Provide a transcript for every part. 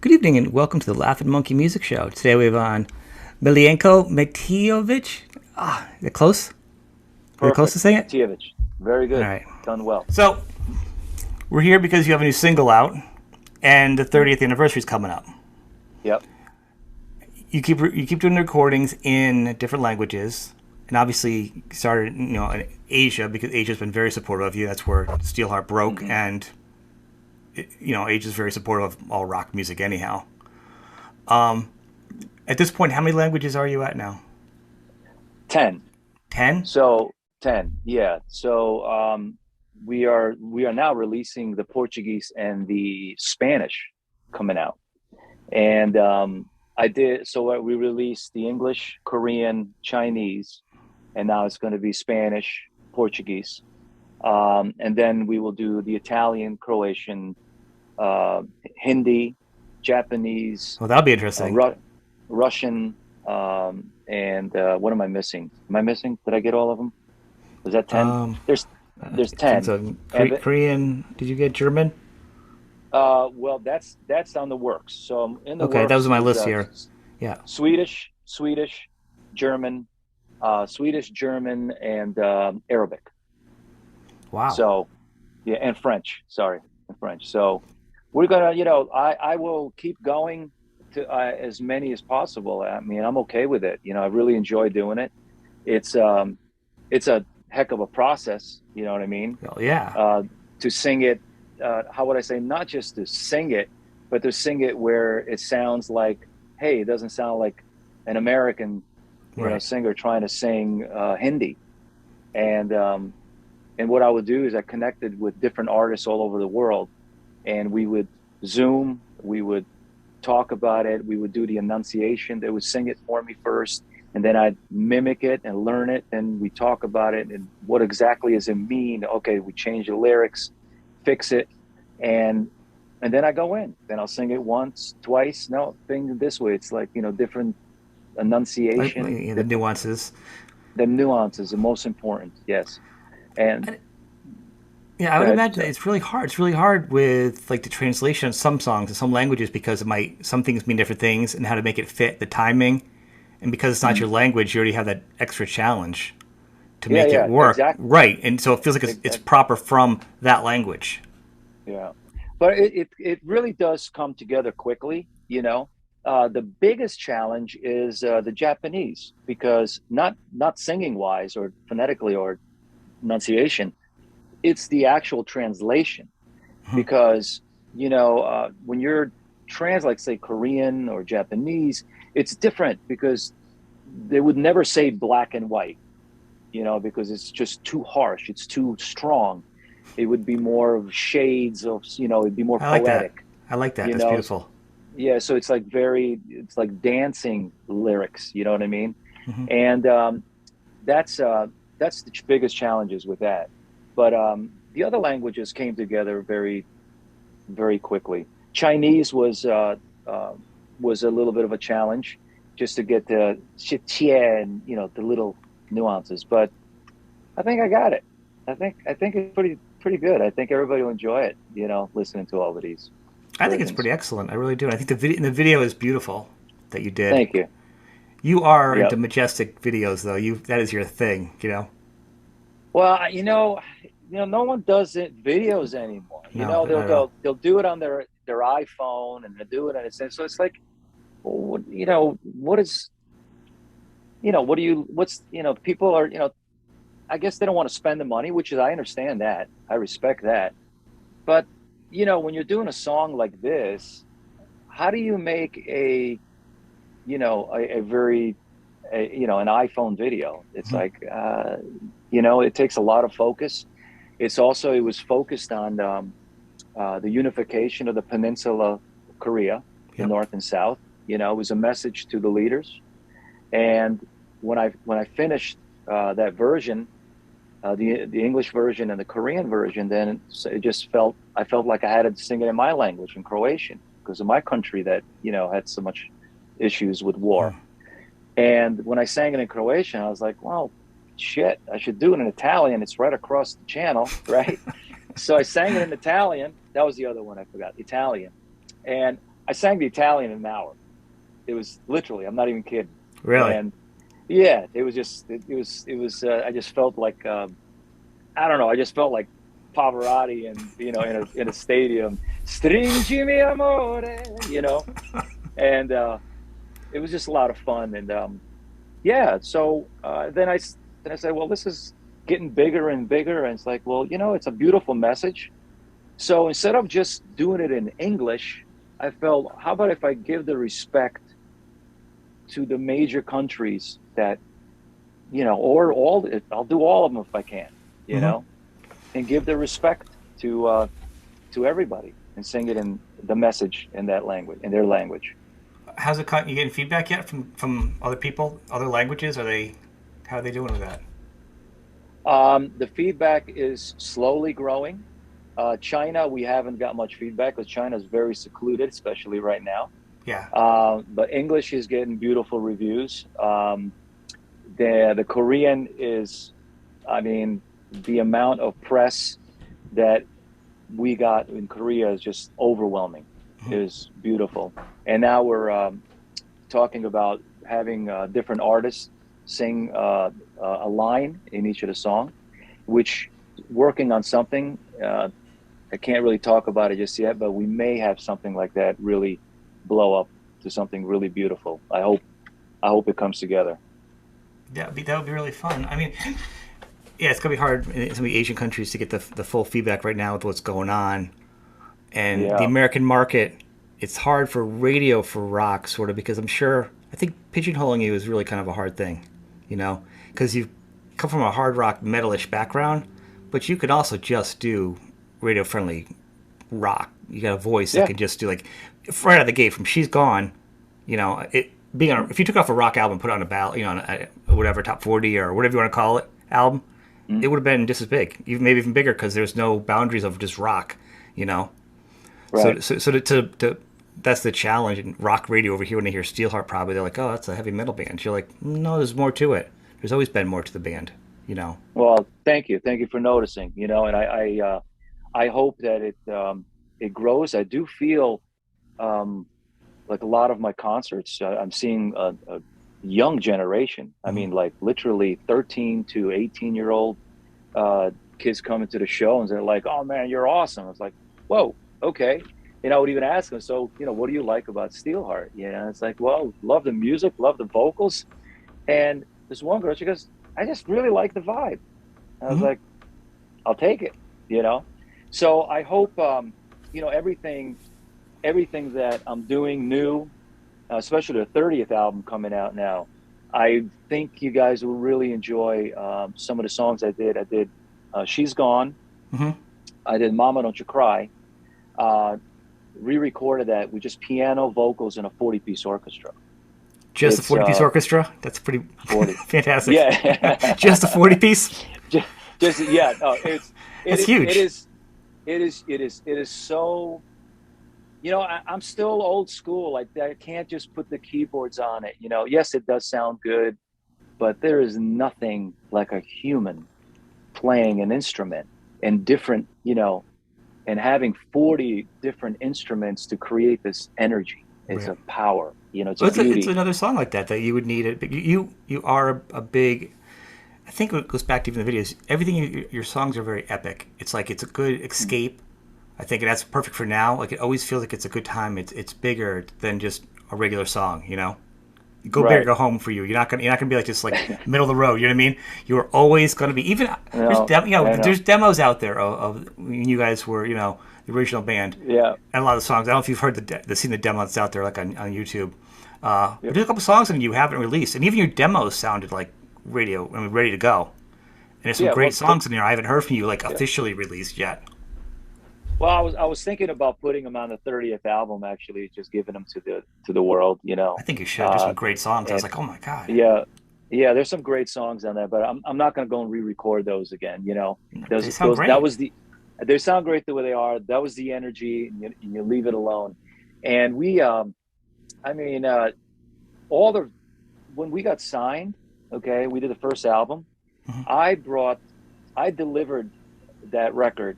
Good evening and welcome to the Laughing Monkey Music Show. Today we have on Miljenko Matijevic. Is it close? Are we close to Perfect. saying it? Matijevic. Very All good. right. Done well. So we're here because you have a new single out, and the Mhm. 30th anniversary is coming up. Yep. You keep doing the recordings in different languages, and obviously you started in Asia because Asia's been very supportive of you. That's where Steelheart broke, hmm and Asia's very supportive of all rock music anyhow. At this point, how many languages are you at now? 10. 10? So 10. Yeah. So we are now releasing the Portuguese and the Spanish coming out. And I did so we released the English, Korean, Chinese, and now it's going to be Spanish, Portuguese. And then we will do the Italian, Croatian, uh, Hindi, Japanese, Well, that'll be interesting. Russian, and what am I missing? Am I missing? Did I get all of them? Was that 10? Um, There's I think 10. so. And Korean. Did you get German? well, that's on the works. So in the Okay, that was works on my is list here. Yeah. Swedish, German, Swedish, German, and Arabic. Wow. So yeah, and French. Sorry, and French. So we're gonna, I will keep going to as many as possible. I mean, I'm okay with it. I really enjoy doing it. It's um, it's a heck of a process. You know what I mean? Well, yeah. Uh, to sing it, how would I say? Not just to sing it, but to sing it where it sounds like, hey, it doesn't sound like an American, Right. singer trying to sing Hindi. And and what I would do is I connected with different artists all over the world, and we would Zoom, we would talk about it, we would do the enunciation. They would sing it for me first, and then I'd mimic it and learn it. And we talk about it and what exactly does it mean. Okay, we change the lyrics, fix it, and then I go in. Then I'll sing it once, twice. No, sing it this way. It's like different Like enunciation, the different nuances. the nuances, the most important. Yes, and Yeah, I go would ahead. imagine Sorry. it's really hard. It's really hard with like the translation of some songs in some languages because some things mean different things and how to make it fit the timing. And because it's not Mhm. your language, you already have that extra challenge to Yeah, make it yeah, work exactly. right. And so it feels like it's proper from that language. Yeah, but it really does come together quickly. The biggest challenge is the Japanese because not singing wise or phonetically or pronunciation, it's the actual translation because when you're translate say Korean or Japanese, it's different because they would never say black and white, because it's just too harsh, it's too strong. It would be more of shades of, it'd be more I like that. poetic, I like that. you That's know. beautiful. Yeah, so it's like dancing lyrics, you know what I mean? Hmm. And that's that's the biggest challenges with that. But the other languages came together very, very quickly. Chinese uh, was a little bit of a challenge just to get the xitie and the little nuances. But I think I got it. I think it's pretty good. I think everybody will enjoy it. Listening to all of these I think it's versions. pretty excellent. I really do. And I think the video is beautiful that you did. Thank you. You are into Yep. majestic videos, though. That is your thing. Well, no one does it videos anymore. No, not They'll at all. go, they'll do it on their iPhone, and they'll do it on a so it's like, well, what is, what do you, what's, people are, I guess they don't want to spend the money, which is, I understand that. I respect that. But, when you're doing a song like this, how do you make a very, an iPhone video? It's Mhm. like, it takes a lot of focus. It was focused on the unification of the peninsula of Korea, the Yep. North and South. It was a message to the leaders. And when I finished that version, the English version and the Korean version, then I felt like I had to sing it in my language in Croatian because of my country that had so much issues with war. And when I sang it in Croatian, I was like, well, shit, I should do it in Italian. It's right across the channel, right? So I sang it in Italian. That was the other one I forgot, Italian. And I sang the Italian in an hour. It was literally, I'm not even kidding. Really? And yeah, it was just, I just felt like, I don't know, I just felt like Pavarotti and, in a stadium, stringimi amore, and it was just a lot of fun. And yeah, so then I said, well, this is getting bigger and bigger. And it's like, well, it's a beautiful message. So instead of just doing it in English, I felt, how about if I give the respect to the major countries that, or I'll do all of them if I can, you Hmm. know, and give the respect to everybody and sing it in the message in that language, in their language. How's it? You getting feedback yet from other people, other languages? Are they? How are they doing with that? The feedback is slowly growing. China, we haven't got much feedback because China is very secluded, especially right now. Yeah. But English is getting beautiful reviews. The Korean is, I mean, the amount of press that we got in Korea is just overwhelming. It is beautiful. And now we're talking about having different artists sing a line in each of the song, which working on something. I can't really talk about it just yet, but we may have something like that really blow up to something really beautiful. I hope it comes together. That would be really fun. I mean, yeah, it's gonna be hard in some of the Asian countries to get the full feedback right now with what's going on, and the Yeah, American market. It's hard for radio for rock, sort of, because I think pigeonholing you is really kind of a hard thing, because you come from a hard rock metalish background, but you could also just do radio friendly rock. You got a voice that yeah. can just do like right out of the gate from "She's Gone." It being if you took off a rock album, put it on a ballot, on whatever top 40 or whatever you want to call it album, Mm, it would have been just as big, even maybe even bigger, because there's no boundaries of just rock. You know, so right. to that's the challenge in rock radio over here. When they hear Steelheart, probably they're like, "Oh, that's a heavy metal band." You're like, "No, there's more to it. There's always been more to the band." You know. Well, thank you for noticing. And I hope that it grows. I do feel um, like a lot of my concerts, I'm seeing a young generation. I Mhm. mean, like literally 13 to 18-year-old uh, kids coming to the show and they're like, "Oh man, you're awesome." It's like, "Whoa, okay." I would even ask them, "So, what do you like about Steelheart?" It's like, "Well, love the music, love the vocals." And this one girl, she goes, "I just really like the vibe." And I was Mhm. like, "I'll take it," you know. So I hope, everything that I'm doing new, especially the 30th album coming out now. I think you guys will really enjoy some of the songs I did. I did "She's Gone." Mhm. I did "Mama Don't You Cry." Uh, re-recorded that with just piano, vocals, and a 40-piece orchestra. Just a It's 40-piece orchestra. That's pretty 40. fantastic. Yeah, Just a 40-piece. just, yeah. No, That's it huge. is it is so. I'm still old school. Like I can't just put the keyboards on it. Yes, it does sound good, but there is nothing like a human playing an instrument and different, and having 40 different instruments to create this energy. It's Right. a power, it's a Well, it's beauty. another song like that you would need it. But you are a big. I think it goes back to even the videos. Everything your songs are very epic. It's like it's a good escape. I think that's perfect for now. Like it always feels like it's a good time. It's bigger than just a regular song. Go big or Right. go home for you. You're not gonna be like just like middle of the road. You know what I mean? You're always gonna be even No, I there's know. demos out there of when you guys were the original band Yeah. and a lot of the songs. I don't know if you've heard seen the demos out there like on YouTube. But Yep. there's a couple songs that you haven't released, and even your demos sounded like radio. I mean, ready to go. And there's some Yeah. great Well, songs in there I haven't heard from you like yeah. officially released yet. Well, I was thinking about putting them on the 30th album, actually, just giving them to the world, I think you should. There's some Uh, great songs. I was and like, oh my god, yeah, yeah, there's some great songs on there, but I'm not going to go and re-record those again. they Those sound those that great. was the they sound great the way they are. That was the energy, and you leave it alone. And I mean, all the when we got signed, okay, we did the first album. I brought, I delivered that record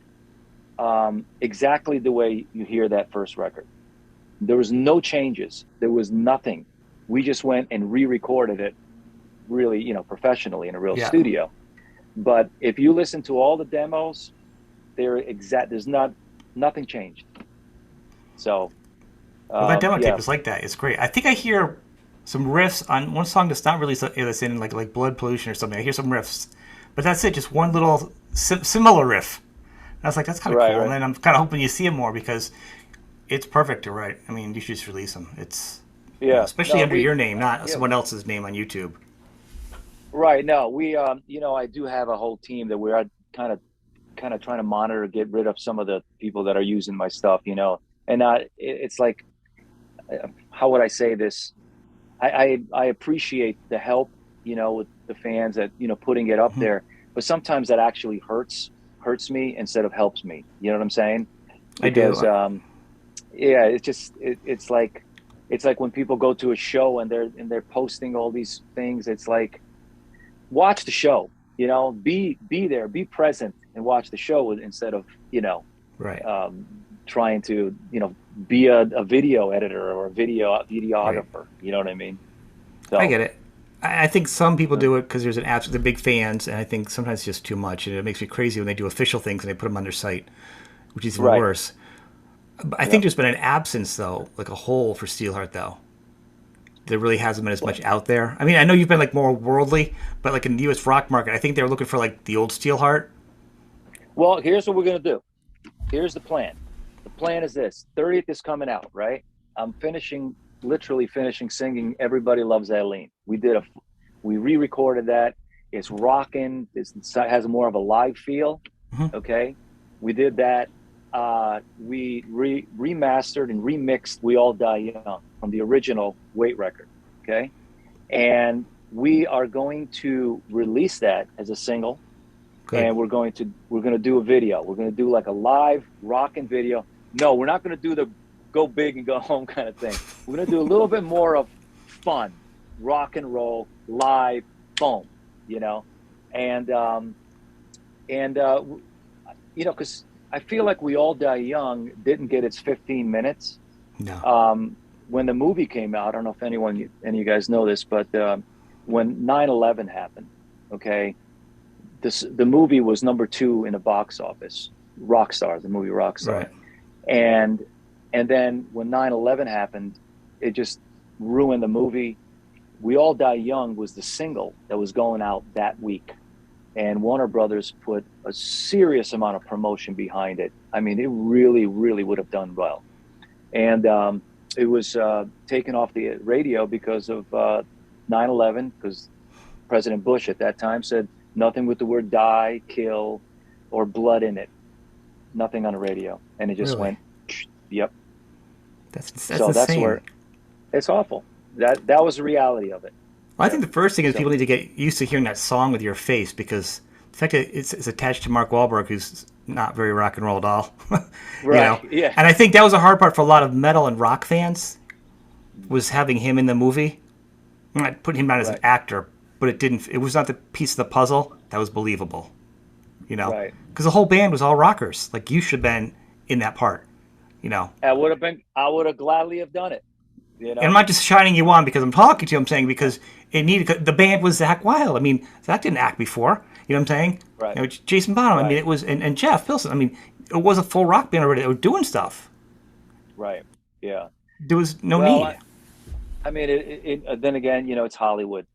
exactly the way you hear that first record. There was no changes. There was nothing. We just went and re-recorded it really, professionally in a real Yeah. studio. But if you listen to all the demos, they're exact. There's nothing changed. So Well, that demo tape yeah, is like that. It's great. I think I hear some riffs on one song that's not really that's in like Blood Pollution or something. I hear some riffs, but that's it. Just one little similar riff. And I was like, that's kind of right, cool. And right, then I'm kind of hoping you see him more because it's perfect to write. I mean, you should just release them. It's yeah. especially No, under your name, not yeah, someone else's name on YouTube. right. No, I do have a whole team that we're kind of kind of trying to monitor, get rid of some of the people that are using my stuff, and it's like, how would I say this? I appreciate the help, with the fans that, putting it up Mhm. there, but sometimes that actually hurts me instead of helps me. You know what I'm saying? I do. Because yeah, it's just it's like when people go to a show and they're posting all these things. It's like, watch the show, be there, be present, and watch the show instead of Right. um, trying to be a video editor or a Right. videographer. You know what I mean? I So get it. I think some people uh, do it because there's an absolute big fans, and I think sometimes it's just too much, and it makes me crazy when they do official things and they put them on their site, which is even right, worse. But I think yep. there's been an absence, though, like a hole for Steelheart, though. There really hasn't been as Well, much out there. I mean, I know you've been like more worldly, but like in the U.S. rock market, I think they were looking for like the old Steelheart. well, here's what we're gonna do. Here's the plan. The plan is this: 30th is coming out, right? I'm literally finishing singing "Everybody Loves Eileen." We re-recorded that. It's rocking. It has more of a live feel. Mm-hmm. Okay, we did that. We remastered and remixed "We All Die Young" from the original Wait record. Okay, and we are going to release that as a single, Good. and we're going to do a video. We're going to do like a live rocking video. No, we're not going to do the go big and go home kind of thing. We're going to do a little bit more of fun, rock and roll, live, boom, you know, and and because I feel like We All Die Young didn't get its 15 minutes. No. When the movie came out, I don't know if any of you guys know this, but when 9/11 happened, okay, the movie was number 2 in the box office. Rockstar, the movie Rockstar, Right. and then when 9/11 happened, it just ruined the movie. We All Die Young was the single that was going out that week, and Warner Brothers put a serious amount of promotion behind it. I mean, it really, really would have done well, and it was taken off the radio because of 9/11, because President Bush at that time said nothing with the word die, kill, or blood in it. Nothing on the radio, and it just Really. went, yep. That's So that's insane. where it's awful. That was the reality of it. Well, I think Yep. the first thing is So people need to get used to hearing that song with your face because the fact that it's attached to Mark Wahlberg, who's not very rock and roll at all, you right, know. yeah, And I think that was a hard part for a lot of metal and rock fans was having him in the movie. I'm not putting him down as an right, actor, but it didn't. It was not the piece of the puzzle that was believable, you know, right. because the whole band was all rockers. Like you should have been in that part, you know. I would have gladly have done it. You And I'm know, not just shining you on because I'm talking to you. I'm saying because it needed the band was Zach Wild. I mean, Zach didn't act before. You know what I'm saying? right, Jason Bonham. I mean, right, it was and Jeff Pilson. I mean, it was a full rock band already. They were doing stuff. right. Yeah. There was no Well, need. I mean, then again, it's Hollywood,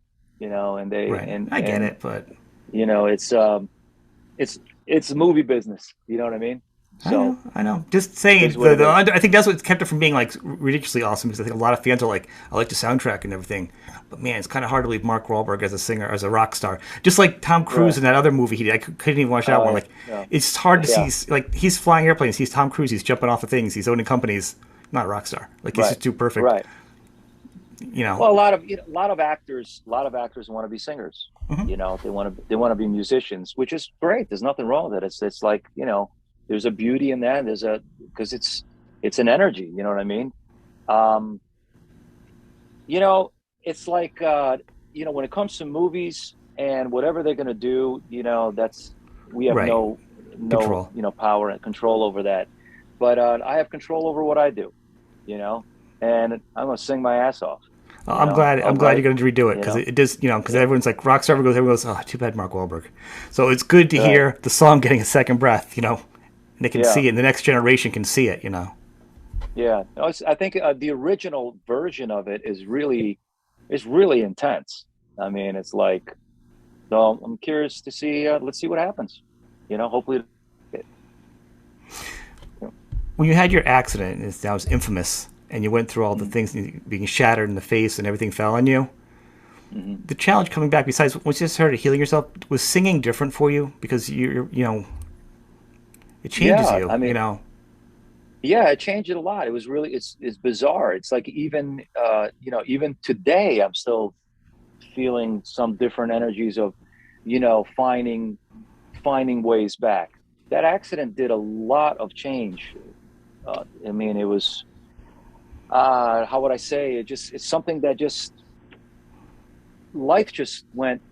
and they Right. I get and it, but you know, it's it's movie business. You know what I mean? I know, So I know. Just it is saying, what it is. I think that's what kept it from being like ridiculously awesome because I think a lot of fans are like, I like the soundtrack and everything, but man, it's kind of hard to leave Mark Wahlberg as a singer, as a rock star. Just like Tom Cruise Right. in that other movie he did. I couldn't even watch that Oh one. yeah. Like, Yeah. it's hard to Yeah. see. Like, he's flying airplanes. He's Tom Cruise. He's jumping off of things. He's owning companies. Not a rock star. Like, he's Right. just too perfect. Right. You know. Well, a lot of actors want to be singers. Hmm. They want to be musicians, which is great. There's nothing wrong with it. It's like, there's a beauty in that. Because it's an energy. You know what I mean? Um, you know, it's like when it comes to movies. and whatever they're going to do, that's we have Right. no Control. power and control over that. But I have control over what I do, you know, and I'm going to sing my ass off. I'm I'll glad you're write, going to redo it you because know, it does, because yeah, everyone's like Rockstar goes, everyone goes, oh, too bad Mark Wahlberg. So it's good to right, hear the song getting a second breath, and they can yeah, see it, and the next generation can see it. yeah. No, I think the original version of it is really intense. I mean, it's like, so I'm curious to see. Let's see what happens. Hopefully, it, When you had your accident, that was infamous, and you went through all the mm-hmm, things being shattered in the face and everything fell on you. mm-hmm. The challenge coming back, besides once you started healing yourself, was singing different for you because it changes Yeah. you. I mean, yeah, it changed it a lot. It was really it's bizarre. It's like even today I'm still feeling some different energies of, finding ways back. That accident did a lot of change. I mean, it was how would I say it? It's something that just life just went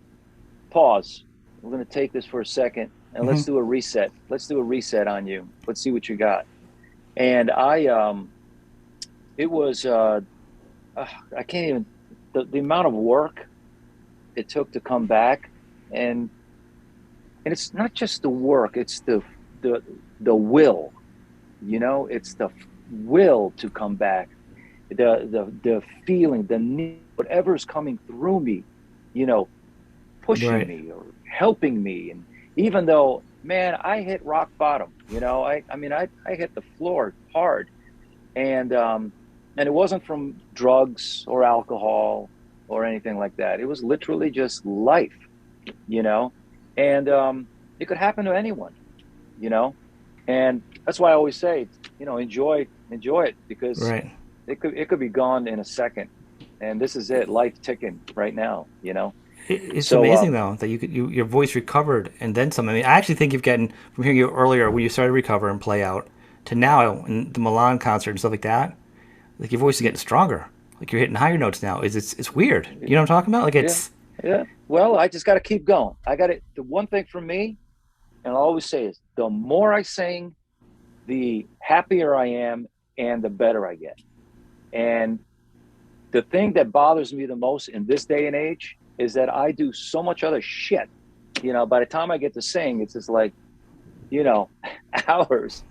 pause. We're going to take this for a second and let's do a reset. Let's do a reset on you. Let's see what you got. And it was I can't even the amount of work it took to come back, and it's not just the work, it's the the will, it's the will to come back, the feeling, the need, whatever's coming through me, you know pushing Right. me or helping me. And even though, man, I hit rock bottom, I mean, I hit the floor hard, and it wasn't from drugs or alcohol or anything like that. It was literally just life, you know, and it could happen to anyone, you know, and that's why I always say, enjoy it, because Right. it could be gone in a second, and this is it, life ticking right now. It's So amazing though that your voice recovered and then some. I mean, I actually think you've gotten from hearing you earlier when you started to recover and play out to now in the Milan concert and stuff like that. Like your voice is getting stronger. Like you're hitting higher notes now. It's weird. You know what I'm talking about? Like yeah, it's yeah. Well, I just got to keep going. I got it. The one thing for me, and I always say, is the more I sing, the happier I am and the better I get. And the thing that bothers me the most in this day and age is that I do so much other shit. By the time I get to sing, it's just like, you know, hours.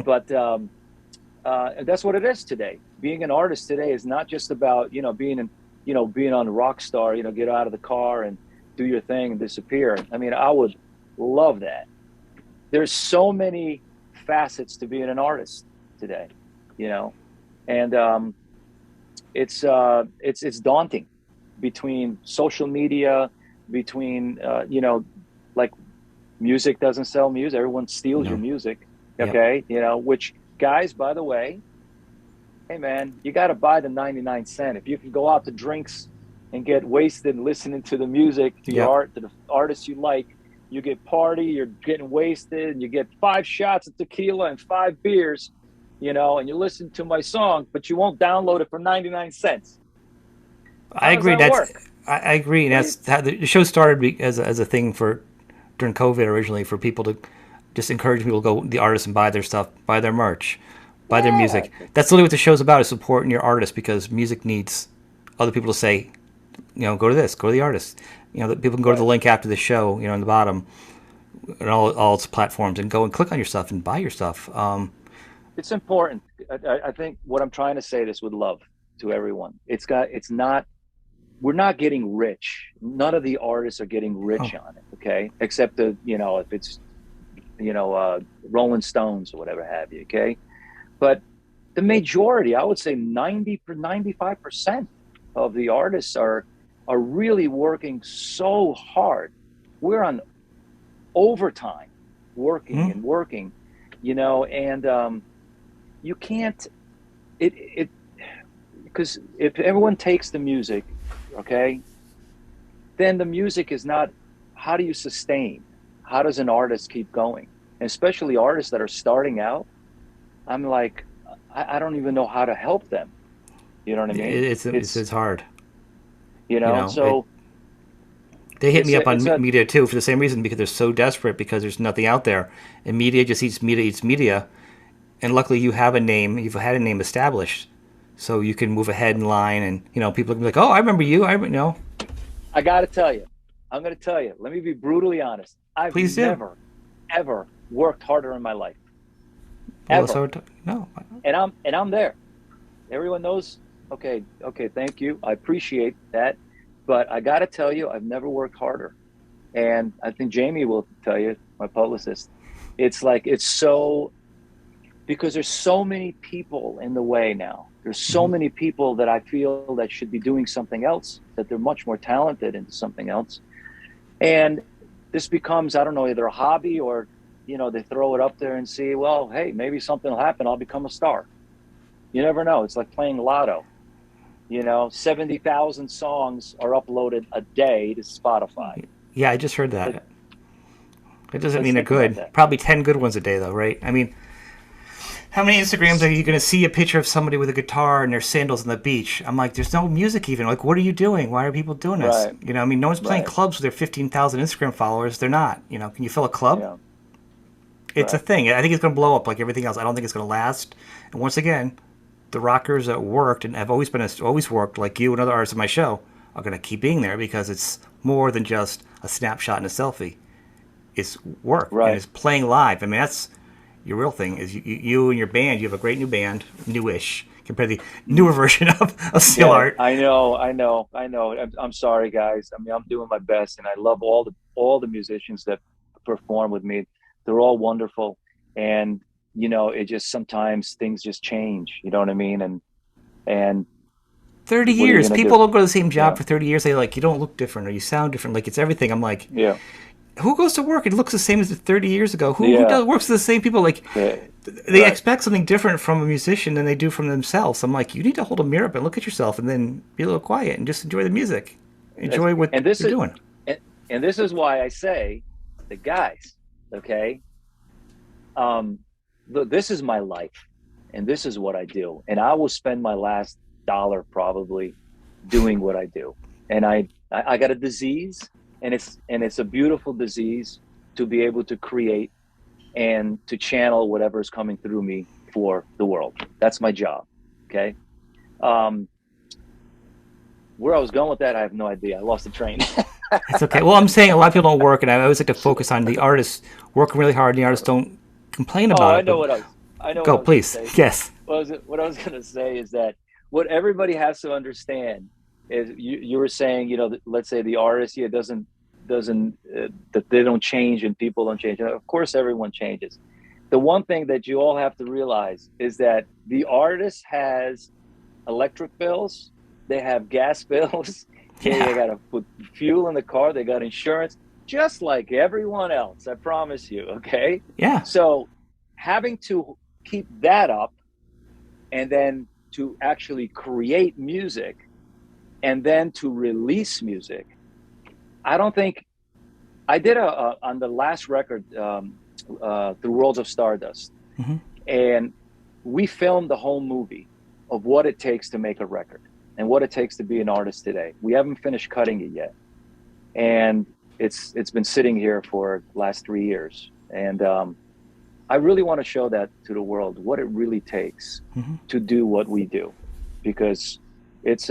But that's what it is today. Being an artist today is not just about, being on rock star, get out of the car and do your thing and disappear. I mean, I would love that. There's so many facets to being an artist today, you know, and it's daunting, between social media, between like, music doesn't sell music, everyone steals your no. music. Yep. Okay, which, guys, by the way, hey man, you got to buy the 99 cent. If you can go out to drinks and get wasted listening to the music, to your Yep. art, to the artists you like, you get party, you're getting wasted, and you get 5 shots of tequila and 5 beers, and you listen to my song, but you won't download it for 99 cents. I How does agree. that That's work? I agree, and What do you? that's how the show started as a thing for during COVID originally for people to just encourage people to go the artists and buy their stuff, buy their merch, buy their Yeah, music. That's literally what the show's about: is supporting your artist because music needs other people to say, go to this, go to the artist. That people can go to the right. link after the show, in the bottom, and all its platforms, and go and click on your stuff and buy your stuff. It's important. I think what I'm trying to say this with love to everyone. It's not. We're not getting rich. None of the artists are getting Oh, rich on it. Okay, except if it's Rolling Stones or whatever have you. Okay, but the majority, I would say 95% of the artists are really working so hard. We're on overtime, working and working, and you can't it because if everyone takes the music, okay, then the music is not. How do you sustain? How does an artist keep going? And especially artists that are starting out, I'm like, I don't even know how to help them. You know what I mean? it's It's hard. you know, It so They hit It's me up a, on it's a media too for the same reason because they're so desperate because there's nothing out there, and media just eats media. And luckily, you have a name. You've had a name established, so you can move ahead in line, and people can be like, "Oh, I remember you." I got to tell you, I'm going to tell you. Let me be brutally honest. I've Please do. never, ever worked harder in my life, Well, ever. so no. And I'm there. Everyone knows. Okay, okay, thank you. I appreciate that, but I got to tell you, I've never worked harder. And I think Jamie will tell you, my publicist. It's like it's so because there's so many people in the way now. There's so Mhm. many people that I feel that should be doing something else, that they're much more talented into something else. And this becomes, I don't know, either a hobby or, they throw it up there and see, well, hey, maybe something will happen. I'll become a star. You never know. It's like playing lotto. 70,000 songs are uploaded a day to Spotify. Yeah, I just heard Let, that. It doesn't let's mean they're think about good. that. Probably 10 good ones a day, though, right? I mean, how many Instagrams are you going to see a picture of somebody with a guitar and their sandals on the beach? I'm like, there's no music even. Like, what are you doing? Why are people doing this? Right, I mean, no one's playing right. clubs with their 15,000 Instagram followers. They're not. Can you fill a club? Yeah, It's a right. thing. I think it's going to blow up like everything else. I don't think it's going to last. And once again, the rockers that worked and have always worked, like you and other artists in my show, are going to keep being there because it's more than just a snapshot and a selfie. It's work and Right. it's playing live. I mean, that's your real thing. Is you and your band. You have a great new band, newish compared to the newer version of Yeah, Steelheart. I know. I'm sorry, guys. I mean, I'm doing my best, and I love all the musicians that perform with me. They're all wonderful, and it just sometimes things just change. You know what I mean? And 30 what are you years. gonna People do? don't go to the same job Yeah, for 30 years. They like you don't look different or you sound different. Like it's everything. I'm like, yeah, who goes to work and looks the same as 30 years ago? Who yeah. does works with the same people? Like they Right. expect something different from a musician than they do from themselves. I'm like, you need to hold a mirror up and look at yourself and then be a little quiet and just enjoy the music. That's, Enjoy what and this you're is doing. and, and this is why I say the guys. Okay, um, this is my life, and this is what I do, and I will spend my last dollar probably doing what I do. And I got a disease, and it's a beautiful disease to be able to create and to channel whatever is coming through me for the world. That's my job. Okay. Um, where I was going with that, I have no idea. I lost the train. It's okay. Well, I'm saying a lot of people don't work, and I always like to focus on the artists working really hard, and the artists don't complain Oh, about I it. But know what I was. I know what go, I was going to please. say. Yes. What I was going to say is that what everybody has to understand is you were saying, let's say the artist, yeah, doesn't that they don't change and people don't change. Of course, everyone changes. The one thing that you all have to realize is that the artist has electric bills, they have gas bills, they Yeah. got to put fuel in the car, they got insurance, just like everyone else. I promise you. Okay, Yeah. so having to keep that up and then to actually create music and then to release music. I don't think I did a on the last record, through Worlds of Stardust, Hmm. and we filmed the whole movie of what it takes to make a record and what it takes to be an artist today. We haven't finished cutting it yet, and it's been sitting here for the last 3 years, and I really want to show that to the world what it really takes Hmm. to do what we do, because it's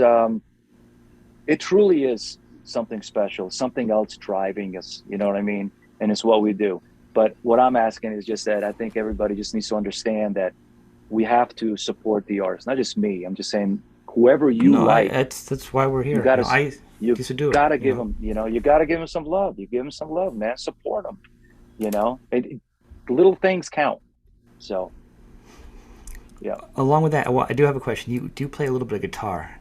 it truly is something special, something else driving us. You know what I mean? And it's what we do. But what I'm asking is just that I think everybody just needs to understand that we have to support the artist, not just me. I'm just saying whoever you No, like, that's why we're you here. gotta I you used to do it. gotta give them. You gotta give them some love. You give them some love, man. Support them. Little things count. So yeah. Along with that, well, I do have a question. You do play a little bit of guitar,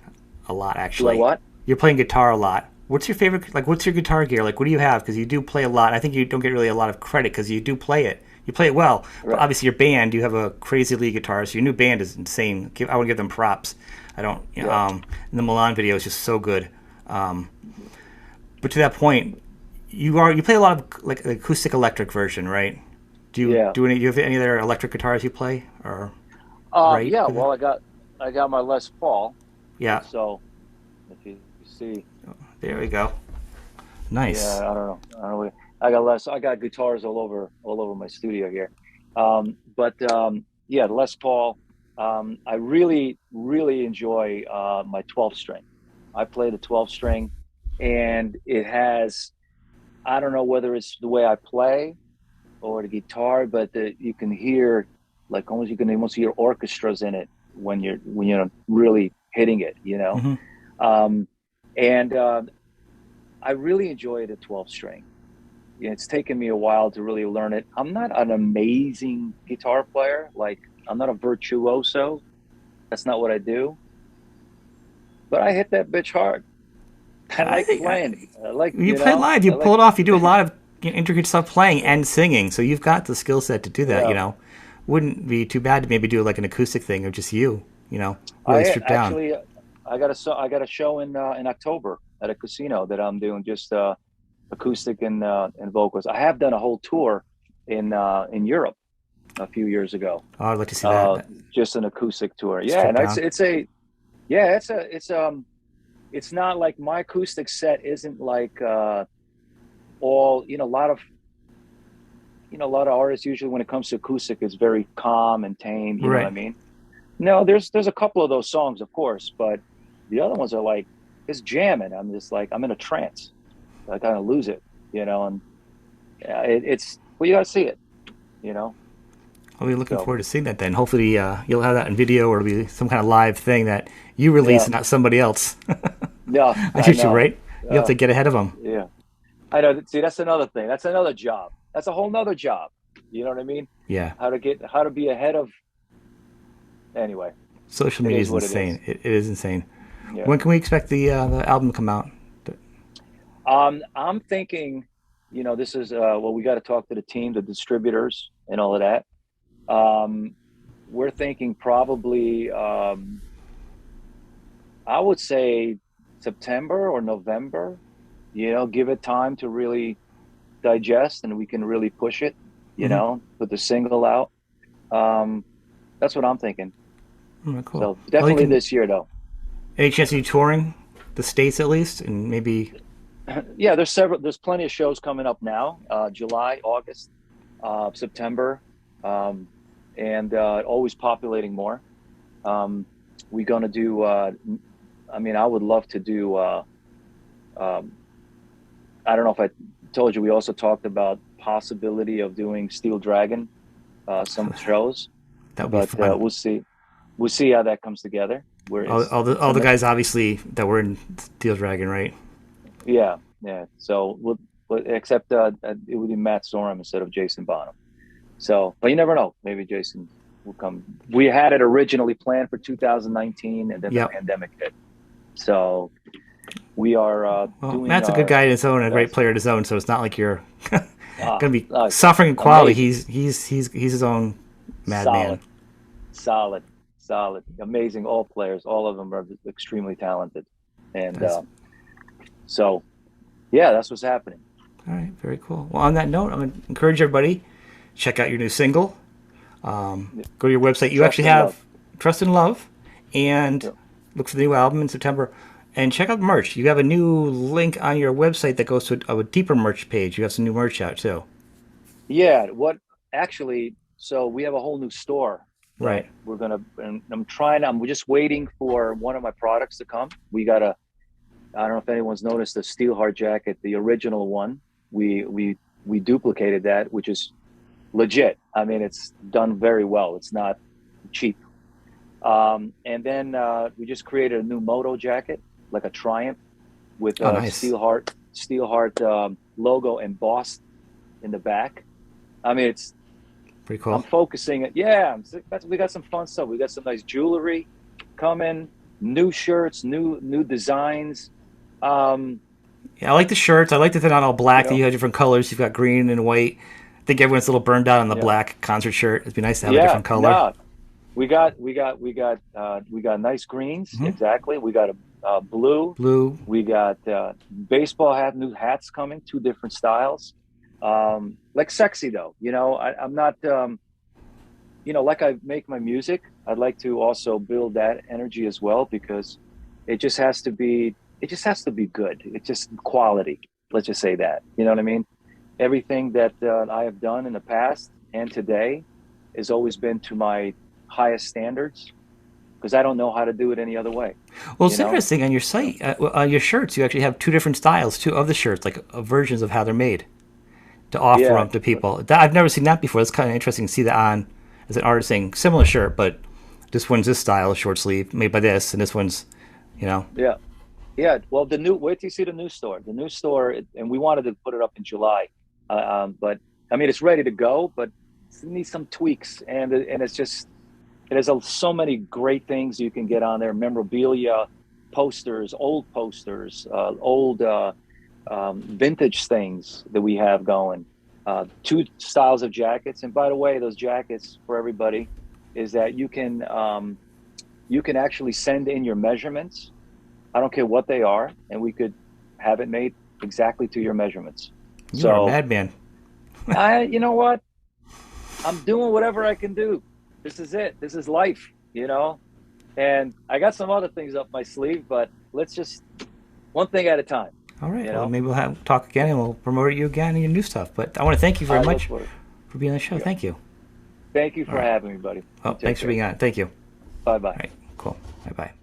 a lot Do I actually. what? You're playing guitar a lot. What's your favorite? Like, what's your guitar gear? Like, what do you have? Because you do play a lot. I think you don't get really a lot of credit because you do play it. You play it well, but Right. obviously your band, you have a crazy lead guitar. So your new band is insane. I want to give them props. I don't. Yeah. The Milan video is just so good. Um, but to that point, you play a lot of like the acoustic electric version, right? Do you Yeah. do any? Do you have any other electric guitars you play or right? Yeah. Well, I got my Les Paul. Yeah, So if you see, there we go. Yeah, Nice. I don't know. I don't know. I got less. I got guitars all over my studio here. But yeah, the Les Paul. I really, really enjoy my 12 string. I play the 12 string, and it has. I don't know whether it's the way I play or the guitar, but you can hear like almost you can almost hear orchestras in it when you're really hitting it. Hmm. Um, and I really enjoy the 12 string. It's taken me a while to really learn it. I'm not an amazing guitar player. Like I'm not a virtuoso. That's not what I do. But I hit that bitch hard. I I like think playing. I like, you play live, you I pull like, it off. You do a lot of intricate stuff playing and singing, so you've got the skill set to do that. yeah. Wouldn't be too bad to maybe do like an acoustic thing of just you. Really I stripped down. actually, I got a show in October at a casino that I'm doing just acoustic and vocals. I have done a whole tour in Europe a few years ago. Oh, I'd like to see that. Uh, just an acoustic tour. Yeah, Stripped and down. it's a yeah, it's not like my acoustic set isn't like all a lot of a lot of artists usually when it comes to acoustic is very calm and tame. You know what I Right. mean? No, there's a couple of those songs, of course, but the other ones are like it's jamming. I'm just like I'm in a trance. I kind of lose it, and it's well, you got to see it, you know. I'll be looking So forward to seeing that then. Hopefully, you'll have that in video or it'll be some kind of live thing that you release yeah, and not somebody else. yeah, I I shoot you know. right. You have to get ahead of them. Yeah, I know. See, that's another thing. That's another job. That's a whole nother job. You know what I mean? Yeah. How to be ahead of. Anyway, Social it media is is what it insane. is. It is insane. Yeah. When can we expect the album to come out? I'm thinking, this is well, we got to talk to the team, the distributors, and all of that. Um, we're thinking probably, I would say September or November. Give it time to really digest, and we can really push it. Mm-hmm. Put the single out. Um, that's what I'm thinking. Mm, cool. So Well, you definitely can. this year, though. Any chance of you touring the states at least, and maybe? Yeah, there's several. There's plenty of shows coming up now. July, August, September, um, and always populating more. Um, we're gonna do. I mean, I would love to do. Um, I don't know if I told you. We also talked about possibility of doing Steel Dragon, some shows, That would be but fun. we'll see. We'll see how that comes together. Where All the guys obviously that were in Steel Dragon, right? yeah, yeah. So except it would be Matt Sorum instead of Jason Bonham. So, but you never know. Maybe Jason will come. We had it originally planned for 2019, and then the Yep. pandemic hit. So we are Well, doing Matt's a good guy in his own, a great best. player in his own. So it's not like you're Ah, gonna be uh, suffering in quality. amazing, He's his own madman. solid, solid, solid, amazing. All players, all of them are extremely talented, and That's so yeah, that's what's happening. all right. Very cool. Well, on that note, I'm gonna encourage everybody check out your new single. Go to your website. You Trust actually and love. have Trust and Love, and Yep. look for the new album in September. And check out the merch. You have a new link on your website that goes to a deeper merch page. You have some new merch out too. Yeah, what actually, so we have a whole new store that Right. we're gonna, and I'm just waiting for one of my products to come. I don't know if anyone's noticed the Steelheart jacket, the original one. We duplicated that, which is legit. I mean, it's done very well. It's not cheap. And then we just created a new moto jacket, like a Triumph with Oh, a nice. Steelheart logo embossed in the back. I mean, Pretty I'm cool. focusing it. Yeah, we got some fun stuff. We got some nice jewelry coming, new shirts, new designs. Um, Yeah, I like the shirts. I like that they're not all you black. That you know, have different colors. You've got green and white. I think everyone's a little burned out on the yeah, black concert shirt. It'd be nice to have a yeah. different color. No, we got nice greens. Hmm. Exactly. We got a blue. Blue. We got baseball hat, new hats coming, two different styles. Like sexy though. I'm not. Like I make my music, I'd like to also build that energy as well because it just has to be. It just has to be good. It's just quality. Let's just say that. You know what I mean? Everything that I have done in the past and today has always been to my highest standards because I don't know how to do it any other way. Well, You it's know? interesting on your So, site, on your shirts, you actually have two different styles, two of the shirts, like versions of how they're made to offer yeah, them to people. I've never seen that before. It's kind of interesting to see that on as an artist saying similar shirt, but this one's this style, short sleeve, made by this, and this one's, you know. yeah. Yeah, well, the new wait till you see the new store. The new store, and we wanted to put it up in July, but I mean it's ready to go, but it needs some tweaks, and it's just it has so many great things you can get on there: memorabilia, posters, old vintage things that we have going. Two styles of jackets, and by the way, those jackets for everybody is that you can actually send in your measurements. I don't care what they are, and we could have it made exactly to your measurements. You are a So madman. you know what? I'm doing whatever I can do. This is it. This is life, you know? And I got some other things up my sleeve, but let's just one thing at a time, All right. you Well, know? maybe we'll talk again and we'll promote you again and your new stuff. But I want to thank you very I look much for it. for being on the show. Yeah. Thank you. Thank you All for right. having me, buddy. You Well, take thanks for care. being on. Thank you. Bye All bye. right. Cool. Bye bye.